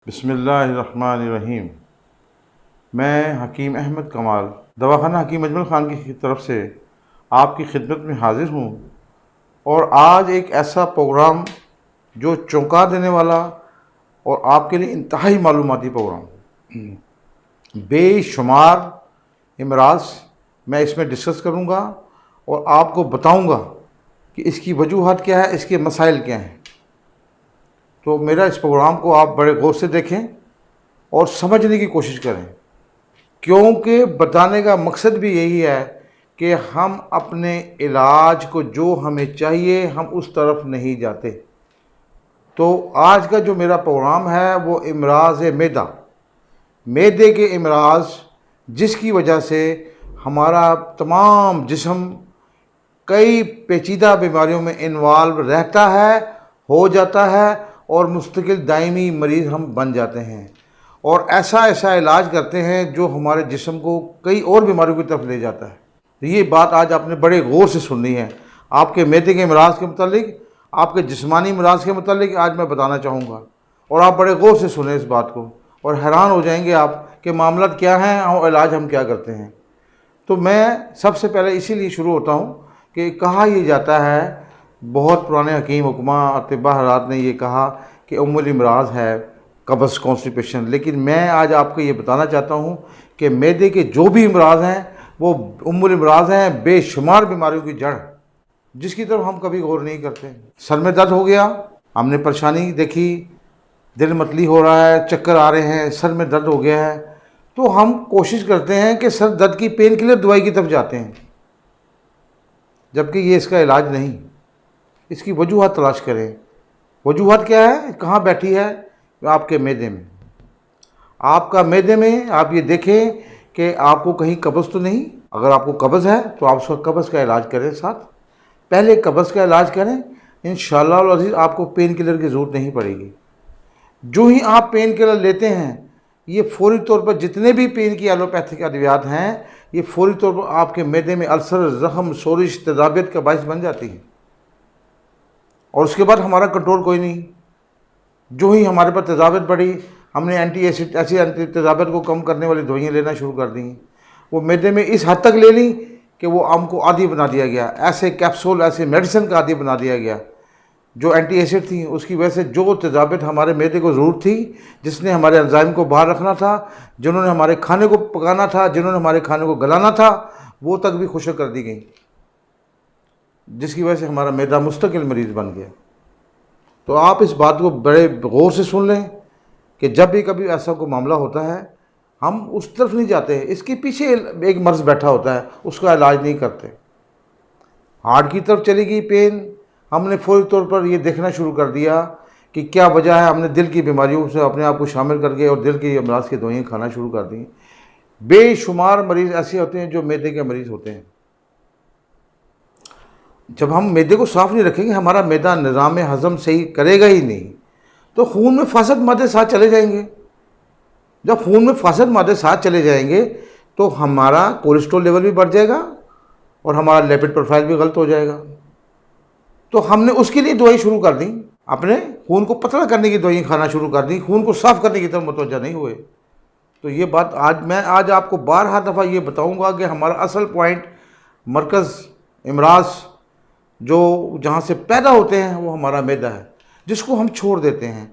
बिस्मिल्लाहिर्रहमानिर्रहीम। मैं हकीम अहमद कमाल दवाखाना हकीम अजमल ख़ान की तरफ से आपकी खिदमत में हाज़िर हूँ और आज एक ऐसा प्रोग्राम जो चौंका देने वाला और आपके लिए इंतहाई मालूमाती प्रोग्राम, बेशुमार इमराज़ मैं इसमें डिस्कस करूँगा और आपको बताऊँगा कि इसकी वजूहात क्या है, इसके मसाइल क्या हैं। तो मेरा इस प्रोग्राम को आप बड़े गौर से देखें और समझने की कोशिश करें, क्योंकि बताने का मकसद भी यही है कि हम अपने इलाज को जो हमें चाहिए हम उस तरफ नहीं जाते। तो आज का जो मेरा प्रोग्राम है वो इमराज़ मैदा, मैदे के इमराज़, जिसकी वजह से हमारा तमाम जिस्म कई पेचीदा बीमारियों में इन्वॉल्व रहता है, हो जाता है और मुस्तकिल दायमी मरीज़ हम बन जाते हैं और ऐसा ऐसा इलाज करते हैं जो हमारे जिस्म को कई और बीमारियों की तरफ ले जाता है। तो ये बात आज आपने बड़े गौर से सुननी है। आपके मैदे के इमराज़ के मुतालिक, आपके जिस्मानी इमराज़ के मुतालिक आज मैं बताना चाहूँगा और आप बड़े गौर से सुने इस बात को और हैरान हो जाएंगे आप कि मामला क्या है और इलाज हम क्या करते हैं। तो मैं सबसे पहले इसीलिए शुरू होता हूँ कि कहा यह जाता है, बहुत पुराने हकीम हुक्मा अतिबा हज़रात ने ये कहा कि उम्मुल इमराज़ है कब्ज़, कॉन्स्टिपेशन। लेकिन मैं आज आपको ये बताना चाहता हूँ कि मैदे के जो भी इमराज़ हैं वो उम्मुल इमराज़ हैं, बेशुमार बीमारियों की जड़, जिसकी तरफ हम कभी गौर नहीं करते। सर में दर्द हो गया, हमने परेशानी देखी, दिल मतली हो रहा है, चक्कर आ रहे हैं, सर में दर्द हो गया है, तो हम कोशिश करते हैं कि सर दर्द की पेन किलर दवाई की तरफ जाते हैं, जबकि ये इसका इलाज नहीं। इसकी वजूहत तलाश करें। वजूहत क्या है, कहाँ बैठी है? आपके मैदे में। आपका मैदे में आप ये देखें कि आपको कहीं कब्ज़ तो नहीं। अगर आपको कब्ज़ है तो आप उसका कब्ज़ का इलाज करें, साथ पहले कब्ज़ का इलाज करें। इंशाअल्लाह अज़ीज़ आपको पेन किलर की ज़रूरत नहीं पड़ेगी। जो ही आप पेन किलर लेते हैं, ये फौरी तौर पर जितने भी पेन की एलोपैथिक अद्वियात हैं, ये फौरी तौर पर आपके मैदे में अल्सर, ज़ख़म, सोरिश, तेज़ाबियत का बायस बन जाती है और उसके बाद हमारा कंट्रोल कोई नहीं। जो ही हमारे पर तेज़ाबियत बढ़ी, हमने एंटी एसिड, ऐसी एंटी तेज़ाबियत को कम करने वाली दवाइयाँ लेना शुरू कर दी। वो मैदे में इस हद तक ले ली कि वो हमको आदी बना दिया गया, ऐसे कैप्सूल, ऐसे मेडिसिन का आदी बना दिया गया। जो एंटी एसिड थी उसकी वजह से जो तेज़ाबियत हमारे मैदे को ज़रूरत थी, जिसने हमारे एंजाइम को बाहर रखना था, जिन्होंने हमारे खाने को पकाना था, जिन्होंने हमारे खाने को गलाना था, वो तक भी खुश्क कर दी गई, जिसकी वजह से हमारा मैदा मुस्तकिल मरीज़ बन गया। तो आप इस बात को बड़े गौर से सुन लें कि जब भी कभी ऐसा कोई मामला होता है, हम उस तरफ नहीं जाते। इसके पीछे एक मर्ज़ बैठा होता है, उसका इलाज नहीं करते। हार्ट की तरफ चली गई पेन, हमने फौरी तौर पर ये देखना शुरू कर दिया कि क्या वजह है। हमने दिल की बीमारियों से अपने आप को शामिल करके और दिल की अमराज की दवाइयाँ खाना शुरू कर दी। बेशुमार मरीज़ ऐसे होते हैं जो मैदे के मरीज़ होते हैं। जब हम मैदे को साफ़ नहीं रखेंगे, हमारा मैदा निज़ाम हज़म सही करेगा ही नहीं, तो खून में फासद मादे साथ चले जाएंगे। जब खून में फासद मादे साथ चले जाएंगे तो हमारा कोलेस्ट्रॉल लेवल भी बढ़ जाएगा और हमारा लिपिड प्रोफाइल भी गलत हो जाएगा। तो हमने उसके लिए दवाई शुरू कर दी, अपने खून को पतला करने की दवाई खाना शुरू कर दी, खून को साफ़ करने की तरफ मुतवज्जह नहीं हुए। तो ये बात आज आपको बारहा दफ़ा ये बताऊँगा कि हमारा असल पॉइंट, मरकज़, इमराज़ जो जहाँ से पैदा होते हैं वो हमारा मैदा है, जिसको हम छोड़ देते हैं।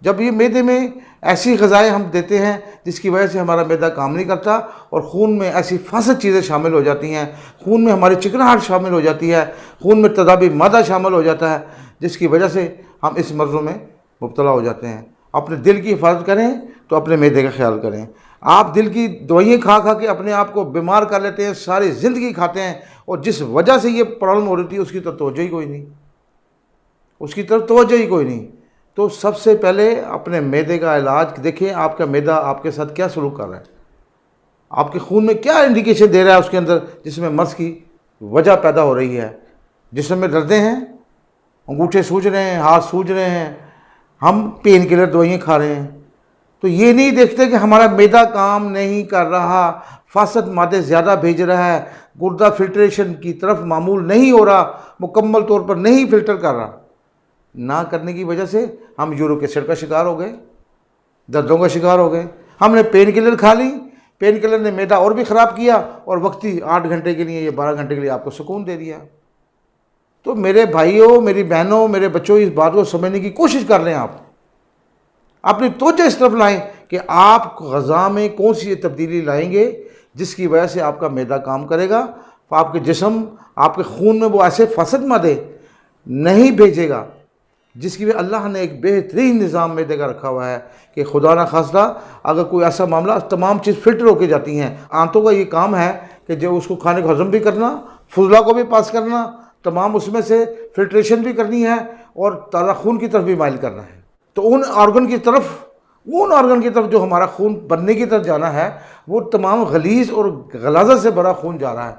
जब ये मैदे में ऐसी ग़िज़ाएँ हम देते हैं जिसकी वजह से हमारा मैदा काम नहीं करता और ख़ून में ऐसी फासद चीज़ें शामिल हो जाती हैं, खून में हमारी चिकनाहट शामिल हो जाती है, खून में तेज़ाबी मादा शामिल हो जाता है, जिसकी वजह से हम इस मर्ज़ों में मुब्तला हो जाते हैं। अपने दिल की हिफाजत करें तो अपने मैदे का ख्याल करें। आप दिल की दवाइयाँ खा खा के अपने आप को बीमार कर लेते हैं, सारी ज़िंदगी खाते हैं और जिस वजह से ये प्रॉब्लम हो रही थी उसकी तरफ तवज्जो ही कोई नहीं, उसकी तरफ तवज्जो ही कोई नहीं। तो सबसे पहले अपने मैदे का इलाज देखें। आपका मैदा आपके साथ क्या सलूक कर रहा है, आपके खून में क्या इंडिकेशन दे रहा है उसके अंदर, जिसमें मर्ज़ की वजह पैदा हो रही है। जिस्म में दर्दें हैं, अंगूठे सूज रहे हैं, हाथ सूज रहे हैं, हम पेन किलर दवाइयाँ खा रहे हैं, तो ये नहीं देखते कि हमारा मैदा काम नहीं कर रहा, फासद मादे ज़्यादा भेज रहा है, गुर्दा फिल्ट्रेशन की तरफ मामूल नहीं हो रहा, मुकम्मल तौर पर नहीं फिल्टर कर रहा। ना करने की वजह से हम यूरिक एसिड का शिकार हो गए। दर्दों का शिकार हो गए। हमने पेन किलर खा ली, पेन किलर ने मैदा और भी ख़राब किया और वक्ती 8 घंटे के लिए या 12 घंटे के लिए आपको सुकून दे दिया। तो मेरे भाइयों, मेरी बहनों, मेरे बच्चों, इस बात को समझने की कोशिश कर लें। आप अपनी तवज्जो इस तरफ लाएं कि आप ग़ज़ा में कौन सी तब्दीली लाएंगे जिसकी वजह से आपका मैदा काम करेगा, आपके जिस्म, आपके खून में वो ऐसे फसद मादे नहीं भेजेगा जिसकी वजह अल्लाह ने एक बेहतरीन निज़ाम मैदे का रखा हुआ है कि खुदा ना खास्ता अगर कोई ऐसा मामला, तमाम चीज़ फ़िल्टर होके जाती हैं। आंतों का ये काम है कि जो उसको खाने को हज़म भी करना, फुजला को भी पास करना, तमाम उसमें से फिल्ट्रेशन भी करनी है और ताज़ा खून की तरफ भी माइल करना है। तो उन ऑर्गन की तरफ जो हमारा खून बनने की तरफ जाना है, वो तमाम गलीज़ और गलाज़त से भरा खून जा रहा है,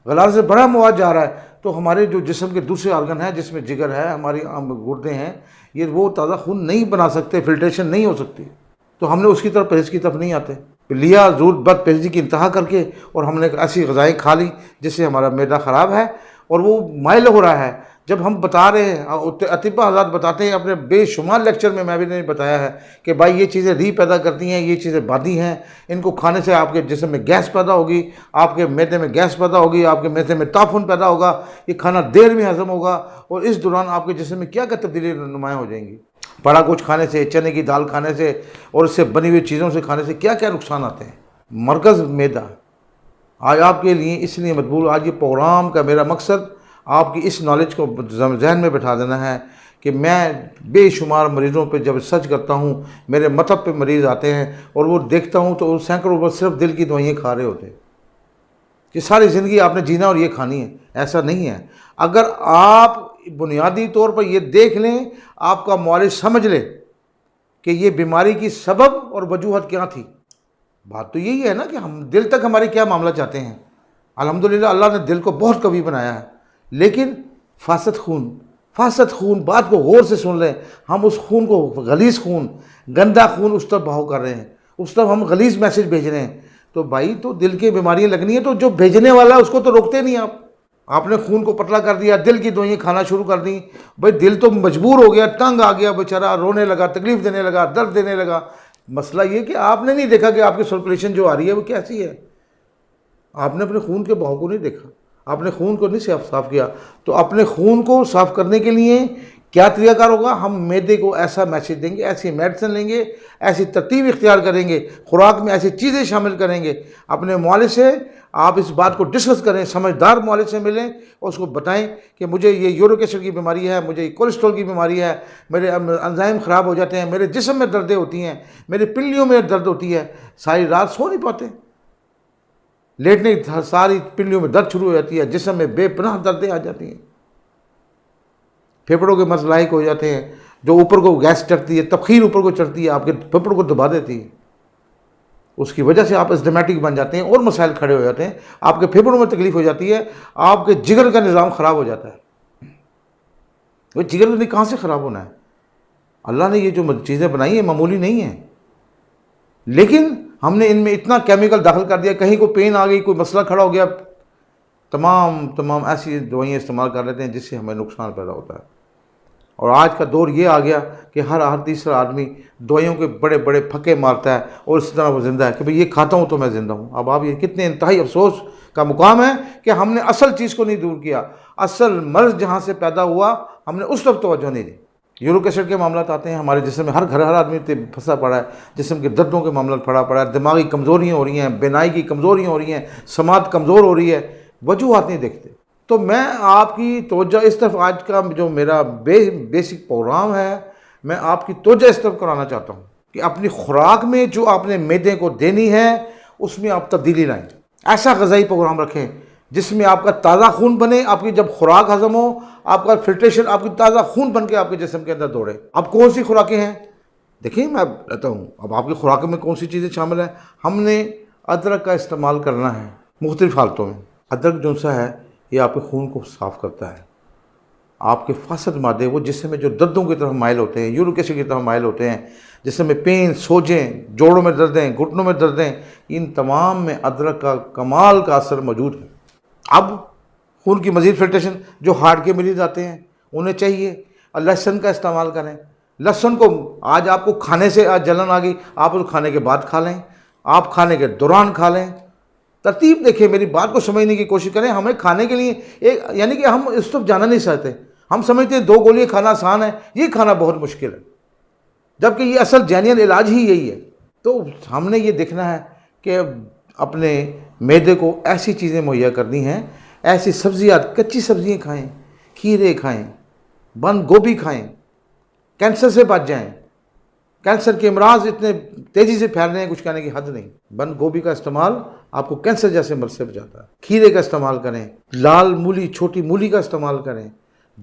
गलाज़त से भरा मवाद जा रहा है। तो हमारे जो जिस्म के दूसरे ऑर्गन हैं, जिसमें जिगर है, हमारी गुर्दे हैं, ये वो ताज़ा खून नहीं बना सकते, फिल्ट्रेशन नहीं हो सकती। तो हमने उसकी तरफ, परहेज़ की तरफ नहीं आते, लिया ज़रूर बद परहेज़ी की इंतहा करके, और हमने ऐसी ग़िज़ाएँ खा ली जिससे हमारा मैदा ख़राब है और वो माइल हो रहा है। जब हम बता रहे हैं, अतिबा हज़रात बताते हैं अपने बेशुमार लेक्चर में, मैं भी नहीं बताया है कि भाई ये चीज़ें री पैदा करती हैं, ये चीज़ें बादी हैं, इनको खाने से आपके जिस्म में गैस पैदा होगी, आपके मैदे में गैस पैदा होगी, आपके मैदे में ताफुन पैदा होगा, ये खाना देर में हज़म होगा और इस दौरान आपके जिस्म में क्या क्या तब्दीली नुमायाँ हो जाएंगी। बड़ा कुछ खाने से, चने की दाल खाने से और इससे बनी हुई चीज़ों से खाने से क्या क्या नुकसान आते हैं। मरकज़ मैदा आज आपके लिए इसलिए मजबूर, आज ये प्रोग्राम का मेरा मकसद आपकी इस नॉलेज को जहन में बैठा देना है कि मैं बेशुमार मरीज़ों पे जब सर्च करता हूँ, मेरे मतलब पे मरीज़ आते हैं और वो देखता हूँ तो सैकड़ों पर सिर्फ दिल की दवाइयाँ खा रहे होते हैं कि सारी ज़िंदगी आपने जीना और ये खानी है। ऐसा नहीं है। अगर आप बुनियादी तौर पर ये देख लें, आपका मौलिद समझ ले कि ये बीमारी की सबब और वजूहत क्या थी। बात तो यही है ना कि हम दिल तक हमारे क्या मामला चाहते हैं। अल्हम्दुलिल्लाह अल्लाह ने दिल को बहुत कवी बनाया है, लेकिन फासद खून, बात को गौर से सुन लें। हम उस खून को, गलीज़ खून, गंदा खून उस तरफ बहाव कर रहे हैं, उस तरफ हम गलीज़ मैसेज भेज रहे हैं। तो भाई, तो दिल की बीमारियां लगनी है तो जो भेजने वाला है उसको तो रोकते नहीं आप। आपने खून को पतला कर दिया, दिल की दवाइयाँ खाना शुरू कर दी। भाई दिल तो मजबूर हो गया, तंग आ गया, बेचारा रोने लगा, तकलीफ़ देने लगा, दर्द देने लगा। मसला ये कि आपने नहीं देखा कि आपकी सर्कुलेशन जो आ रही है वो कैसी है। आपने अपने खून के बहाव को नहीं देखा, आपने खून को नहीं साफ़ किया। तो अपने खून को साफ़ करने के लिए क्या तरीक़ाकार होगा? हम मैदे को ऐसा मैसेज देंगे, ऐसी मेडिसिन लेंगे, ऐसी तरतीब इख्तियार करेंगे, खुराक में ऐसी चीज़ें शामिल करेंगे। अपने मौलिद से आप इस बात को डिस्कस करें, समझदार मौलिद से मिलें और उसको बताएं कि मुझे ये यूरिक एसिड की बीमारी है, मुझे कोलेस्ट्रॉल की बीमारी है, मेरे एंजाइम ख़राब हो जाते हैं, मेरे जिस्म में दर्दें होती हैं, मेरे पिल्लियों में दर्द होती है, सारी रात सो नहीं पाते, लेटने सारी पिल्लियों में दर्द शुरू हो जाती है, जिस्म में बेपनाह दर्दें आ जाती हैं, फेफड़ों के मर्ज़ लायक हो जाते हैं, जो ऊपर को गैस चढ़ती है, तबखीर ऊपर को चढ़ती है, आपके फेफड़ों को दबा देती है। उसकी वजह से आप एस्टमेटिक बन जाते हैं और मसाइल खड़े हो जाते हैं, आपके फेफड़ों में तकलीफ़ हो जाती है, आपके जिगर का निज़ाम ख़राब हो जाता है। वो जिगर नहीं कहाँ से ख़राब होना है? अल्लाह ने ये जो चीज़ें बनाई हैं मामूली नहीं है, लेकिन हमने इनमें इतना केमिकल दाखिल कर दिया, कहीं को पेन आ गई, कोई मसला खड़ा हो गया, तमाम ऐसी दवाइयाँ इस्तेमाल कर लेते हैं जिससे हमें नुकसान पैदा होता है। और आज का दौर ये आ गया कि हर तीसरा आदमी दवाइयों के बड़े बड़े फक्के मारता है और इस तरह वो ज़िंदा है कि भाई ये खाता हूँ तो मैं ज़िंदा हूँ। अब आप ये कितने इंतहाई अफसोस का मुकाम है कि हमने असल चीज़ को नहीं दूर किया। असल मर्ज़ जहाँ से पैदा हुआ हमने उस तरफ तवज्जो नहीं दी। यूरिक एसिड के मामला आते हैं हमारे जिस्म में, हर आदमी फंसा पड़ा है, जिस्म के दर्दों के मामला पड़ा है, दिमागी कमज़ोरियाँ हो रही हैं, बेनाई की कमज़ोरियाँ हो रही हैं, समात कमज़ोर हो रही है, वजूहात नहीं देखते। तो मैं आपकी तवज्जो इस तरफ, आज का जो मेरा बेसिक प्रोग्राम है, मैं आपकी तवज्जो इस तरफ कराना चाहता हूँ कि अपनी खुराक में जो आपने मैदे को देनी है उसमें आप तब्दीली लाएं। ऐसा ग़िज़ाई प्रोग्राम रखें जिसमें आपका ताज़ा खून बने, आपकी जब खुराक हज़म हो, आपका फिल्ट्रेशन, आपकी ताज़ा खून बन के आपके जिस्म के अंदर दौड़े। अब कौन सी खुराकें हैं देखिए, मैं कहता हूँ अब आपकी खुराक में कौन सी चीज़ें शामिल हैं। हमने अदरक का इस्तेमाल करना है मुख्तलिफ़ हालतों में। अदरक जो सा है ये आपके खून को साफ़ करता है, आपके फासद मादे वो जिसमें में जो दर्दों की तरफ माइल होते हैं, यूरिक एसिड की तरफ माइल होते हैं, जिसमें पेन, सोजें, जोड़ों में दर्दें, घुटनों में दर्दें, इन तमाम में अदरक का कमाल का असर मौजूद है। अब खून की मज़ीद फिल्ट्रेशन, जो हार्ट के मरीज़ आते हैं उन्हें चाहिए लहसुन का इस्तेमाल करें। लहसुन को आज आपको खाने से आज जलन आ गई, आप उसको खाने के बाद खा लें, आप खाने के दौरान खा लें। तरतीब देखिए, मेरी बात को समझने की कोशिश करें। हमें खाने के लिए एक, यानी कि हम इस तरफ जाना नहीं चाहते। हम समझते हैं 2 गोलियां खाना आसान है, ये खाना बहुत मुश्किल है, जबकि ये असल जेन्युइन इलाज ही यही है। तो हमने ये देखना है कि अपने मैदे को ऐसी चीज़ें मुहैया करनी हैं, ऐसी सब्जियाँ, कच्ची सब्जियाँ खाएं, खीरे खाएं, बंद गोभी खाएं, कैंसर से बच जाएं। कैंसर के अमराज इतने तेज़ी से फैल रहे हैं, कुछ कहने की हद नहीं। बंद गोभी का इस्तेमाल आपको कैंसर जैसे मर्ज से बचाता है। खीरे का इस्तेमाल करें, लाल मूली, छोटी मूली का इस्तेमाल करें।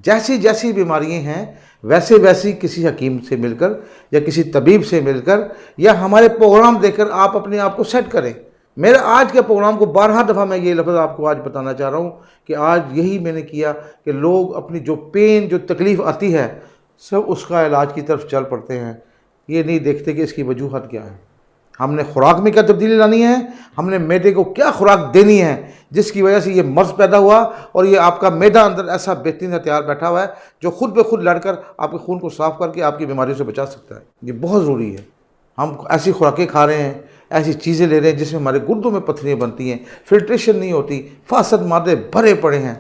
जैसी जैसी बीमारियां हैं वैसे वैसी किसी हकीम से मिलकर या किसी तबीब से मिलकर या हमारे प्रोग्राम देखकर आप अपने आप को सेट करें। मेरे आज के प्रोग्राम को 12 दफ़ा मैं ये लफ्ज़ आपको आज बताना चाह रहा हूँ कि आज यही मैंने किया कि लोग अपनी जो पेन, जो तकलीफ़ आती है, सब उसका इलाज की तरफ चल पड़ते हैं। ये नहीं देखते कि इसकी वजूहत क्या है। हमने खुराक में क्या तब्दीली लानी है, हमने मैदे को क्या खुराक देनी है जिसकी वजह से ये मर्ज पैदा हुआ और ये आपका मैदा अंदर ऐसा बेहतरीन हथियार बैठा हुआ है जो खुद ब खुद लड़कर आपके खून को साफ़ करके आपकी बीमारियों से बचा सकता है। ये बहुत ज़रूरी है। हम ऐसी खुराकें खा रहे हैं, ऐसी चीज़ें ले रहे हैं जिसमें हमारे गुर्दों में पत्थरियाँ बनती हैं, फिल्ट्रेशन नहीं होती, फासद मादे भरे पड़े हैं।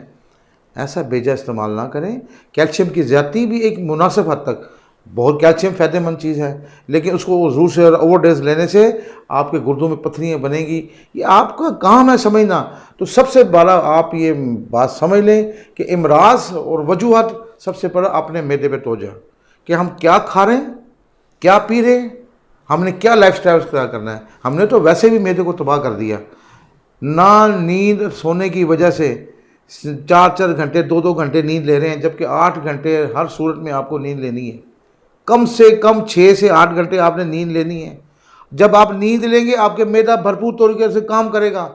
ऐसा बेजा इस्तेमाल ना करें। कैल्शियम की ज़्यादती भी एक मुनासिब हद तक, बहुत कैल्शियम फ़ायदेमंद चीज़ है, लेकिन उसको ज़रूर से ओवरडोज लेने से आपके गुर्दों में पत्थरियाँ बनेंगी। ये आपका काम है समझना। तो सबसे बड़ा आप ये बात समझ लें कि इमराज और वजूहत सबसे बड़ा अपने मैदे पे तोजह, कि हम क्या खा रहे हैं, क्या पी रहे हैं, हमने क्या लाइफस्टाइल इख्तियार करना है। हमने तो वैसे भी मैदे को तबाह कर दिया। ना नींद सोने की वजह से 4-4 घंटे, 2-2 घंटे नींद ले रहे हैं, जबकि 8 घंटे हर सूरत में आपको नींद लेनी है। कम से कम 6 से 8 घंटे आपने नींद लेनी है। जब आप नींद लेंगे आपके मैदा भरपूर तरीके से काम करेगा,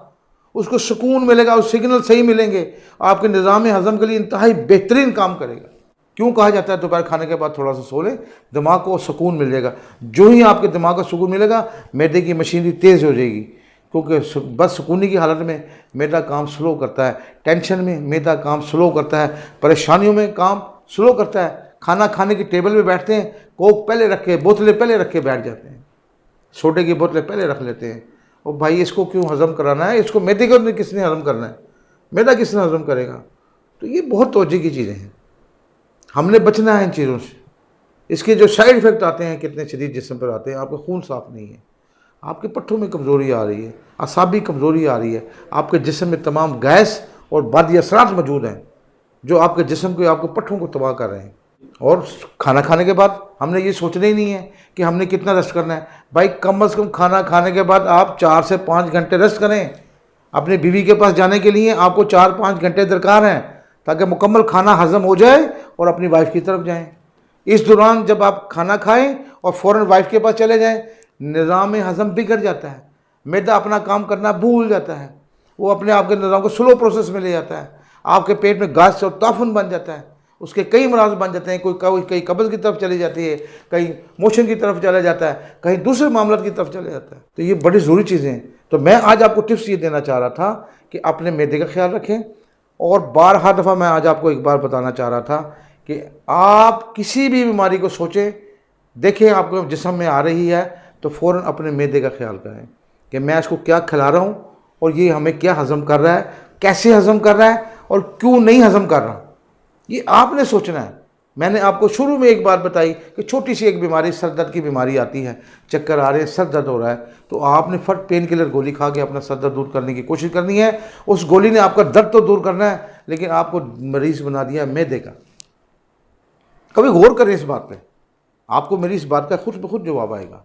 उसको सुकून मिलेगा, उस सिग्नल सही मिलेंगे, आपके निज़ाम हज़म के लिए इंतहाई बेहतरीन काम करेगा। क्यों कहा जाता है दोपहर खाने के बाद थोड़ा सा सो लें, दिमाग को सुकून मिल जाएगा। जो ही आपके दिमाग को सुकून मिलेगा, मैदे की मशीनरी तेज़ हो जाएगी, क्योंकि बस सुकूनी की हालत में मैदा काम स्लो करता है, टेंशन में मैदा काम स्लो करता है, परेशानियों में काम स्लो करता है। खाना खाने की टेबल पे बैठते हैं, कोक पहले रख के, बोतलें पहले रख के बैठ जाते हैं, सोडे की बोतलें पहले रख लेते हैं। और भाई इसको क्यों हज़म कराना है, इसको मैदे को किसने हज़म करना है, मैदा किसने हज़म करेगा। तो ये बहुत तवज्जो की चीज़ें हैं, हमने बचना है इन चीज़ों से। इसके जो साइड इफ़ेक्ट आते हैं कितने शदीद जिस्म पर आते हैं। आपका खून साफ़ नहीं है, आपके पट्ठों में कमज़ोरी आ रही है, असाबी कमज़ोरी आ रही है, आपके जिस्म में तमाम गैस और बादी असरात मौजूद हैं जो आपके जिस्म को, आपके पट्ठों को तबाह कर रहे हैं। और खाना खाने के बाद हमने ये सोचना ही नहीं है कि हमने कितना रेस्ट करना है। भाई कम से कम खाना खाने के बाद आप 4 से 5 घंटे रेस्ट करें। अपने बीवी के पास जाने के लिए आपको 4-5 घंटे दरकार हैं, ताकि मुकम्मल खाना हज़म हो जाए और अपनी वाइफ की तरफ जाएं। इस दौरान जब आप खाना खाएं और फ़ौरन वाइफ के पास चले जाएं, निज़ाम हज़म बिगड़ जाता है, मैदा अपना काम करना भूल जाता है, वो अपने आप के निज़ाम को स्लो प्रोसेस में ले जाता है, आपके पेट में गैस और ताफुन बन जाता है, उसके कई मराज बन जाते हैं। कहीं कब्ज़ की तरफ चली जाती है, कहीं मोशन की तरफ चला जाता है, कहीं दूसरे मामलों की तरफ चला जाता है। तो ये बड़ी ज़रूरी चीज़ें हैं। तो मैं आज आपको टिप्स ये देना चाह रहा था कि अपने मैदे का ख्याल रखें। और 12 दफ़ा मैं आज आपको एक बार बताना चाह रहा था कि आप किसी भी बीमारी को सोचें, देखें आपको जिस्म में आ रही है तो फ़ौरन अपने मैदे का ख्याल करें कि मैं इसको क्या खिला रहा हूँ और ये हमें क्या हज़म कर रहा है, कैसे हज़म कर रहा है और क्यों नहीं हज़म कर रहा, ये आपने सोचना है। मैंने आपको शुरू में एक बात बताई कि छोटी सी एक बीमारी, सर दर्द की बीमारी आती है, चक्कर आ रहे हैं, सर दर्द हो रहा है, तो आपने फट पेन किलर गोली खा के अपना सर दर्द दूर करने की कोशिश करनी है। उस गोली ने आपका दर्द तो दूर करना है, लेकिन आपको मरीज़ बना दिया मैदे का। कभी गौर करें इस बात पे, आपको मेरी इस बात का खुद ब खुद जवाब आएगा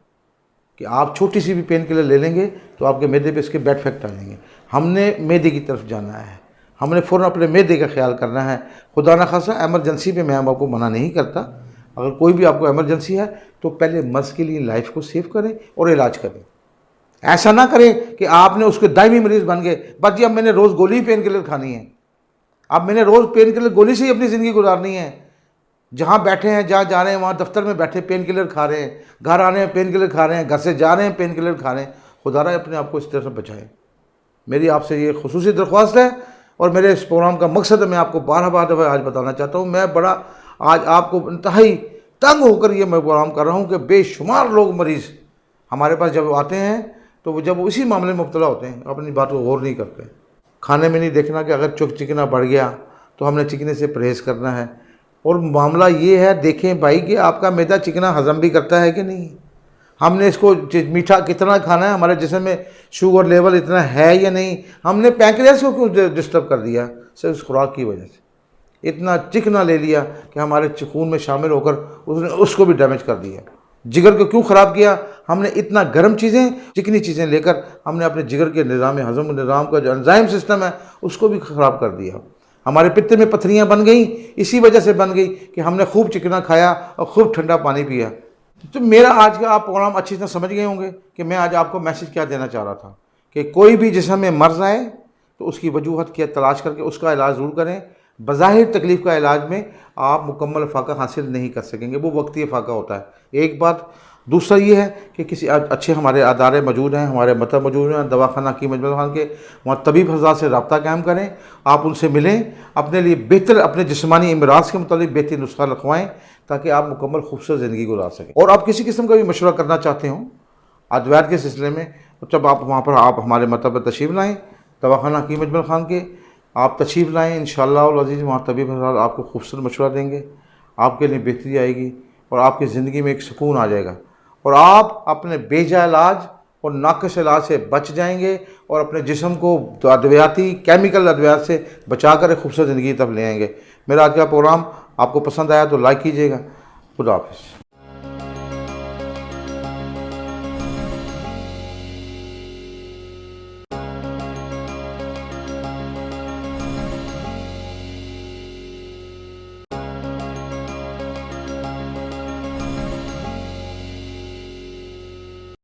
कि आप छोटी सी भी पेन किलर ले लेंगे तो आपके मैदे पे इसके बैड इफेक्ट आ जाएंगे। हमने मैदे की तरफ जाना है, हमने फ़ौरन अपने मैदे का ख्याल करना है। खुदा न खासा एमरजेंसी में मैं आपको मना नहीं करता, अगर कोई भी आपको एमरजेंसी है तो पहले मर्ज़ के लिए लाइफ को सेव करें और इलाज करें। ऐसा ना करें कि आपने उसके दायमी मरीज़ बन गए, बस जी अब मैंने रोज़ गोली पेन किलर खानी है, अब मैंने रोज़ पेन किलर गोली से ही अपनी ज़िंदगी गुजारनी है। जहाँ बैठे हैं, जहाँ जा रहे हैं, वहाँ दफ्तर में बैठे पेन किलर खा रहे हैं, घर आने में पेन किलर खा रहे हैं, घर से जा रहे हैं पेन किलर खा रहे हैं। खुदा अपने आप को इस तरह से बचाएं। मेरी आपसे ये खुसूसी दरख्वास्त है और मेरे इस प्रोग्राम का मकसद है, मैं आपको 12 दफ़ा आज बताना चाहता हूँ। मैं बड़ा आज आपको इंतहाई तंग होकर ये मैं प्रोग्राम कर रहा हूँ कि बेशुमार लोग मरीज़ हमारे पास जब आते हैं तो वो जब वो इसी मामले में मुब्तला होते हैं, अपनी बात को गौर नहीं करते। खाने में नहीं देखना कि अगर चिकना बढ़ गया तो हमने चिकने से परहेज़ करना है। और मामला ये है, देखें भाई कि आपका मैदा चिकना हज़म भी करता है कि नहीं। हमने इसको मीठा कितना खाना है, हमारे जिस्म में शुगर लेवल इतना है या नहीं। हमने पैंक्रियास को क्यों डिस्टर्ब कर दिया? सिर्फ इस खुराक की वजह से इतना चिकना ले लिया कि हमारे खून में शामिल होकर उसने उसको भी डैमेज कर दिया। जिगर को क्यों ख़राब किया? हमने इतना गर्म चीज़ें, चिकनी चीज़ें लेकर हमने अपने जिगर के निज़ाम हज़म निज़ाम का जो एंजाइम सिस्टम है उसको भी ख़राब कर दिया। हमारे पित्त में पथरियाँ बन गई, इसी वजह से बन गई कि हमने खूब चिकना खाया और खूब ठंडा पानी पिया। तो मेरा आज का आप प्रोग्राम अच्छी तरह समझ गए होंगे कि मैं आज आपको मैसेज क्या देना चाह रहा था कि कोई भी जिस्म में मर्ज़ आए तो उसकी वजूहत क्या तलाश करके उसका इलाज ज़रूर करें। बज़ाहिर तकलीफ़ का इलाज में आप मुकम्मल फ़ाका हासिल नहीं कर सकेंगे, वो वक्ती फ़ाका होता है। एक बात। दूसरा ये है कि किसी अच्छे हमारे अदारे मौजूद हैं, हमारे मतलब मौजूद हैं, दवाखाना हकीम अजमल खान के, वहाँ तबीब हज़रात से रब्ता कायम करें, आप उनसे मिलें, अपने लिए बेहतर, अपने जिस्मानी अमराज के मुताबिक बेहतर नुस्खा लिखवाएँ ताकि आप मुकम्मल खूबसूरत ज़िंदगी गुजार सकें। और आप किसी किस्म का भी मशवरा करना चाहते हो अद्वियात के सिलसिले में, तो जब आप वहाँ पर आप हमारे मतलब पर तशरीफ़ लाएँ, दवाखाना हकीम अजमल खान के आप तशरीफ़ लाएँ, इंशाअल्लाह अज़ीज़ वहाँ तबीब हज़रात आपको खूबसूरत मशवरा देंगे, आपके लिए बेहतरी आएगी और आपकी ज़िंदगी में एक सुकून आ जाएगा और आप अपने बेजा इलाज और नाक़िस इलाज से बच जाएंगे और अपने जिस्म को अद्वियाती केमिकल अद्वियात से बचा कर एक खूबसूरत ज़िंदगी तक ले आएंगे। मेरा आज का प्रोग्राम आपको पसंद आया तो लाइक कीजिएगा। खुदा हाफ़िज़।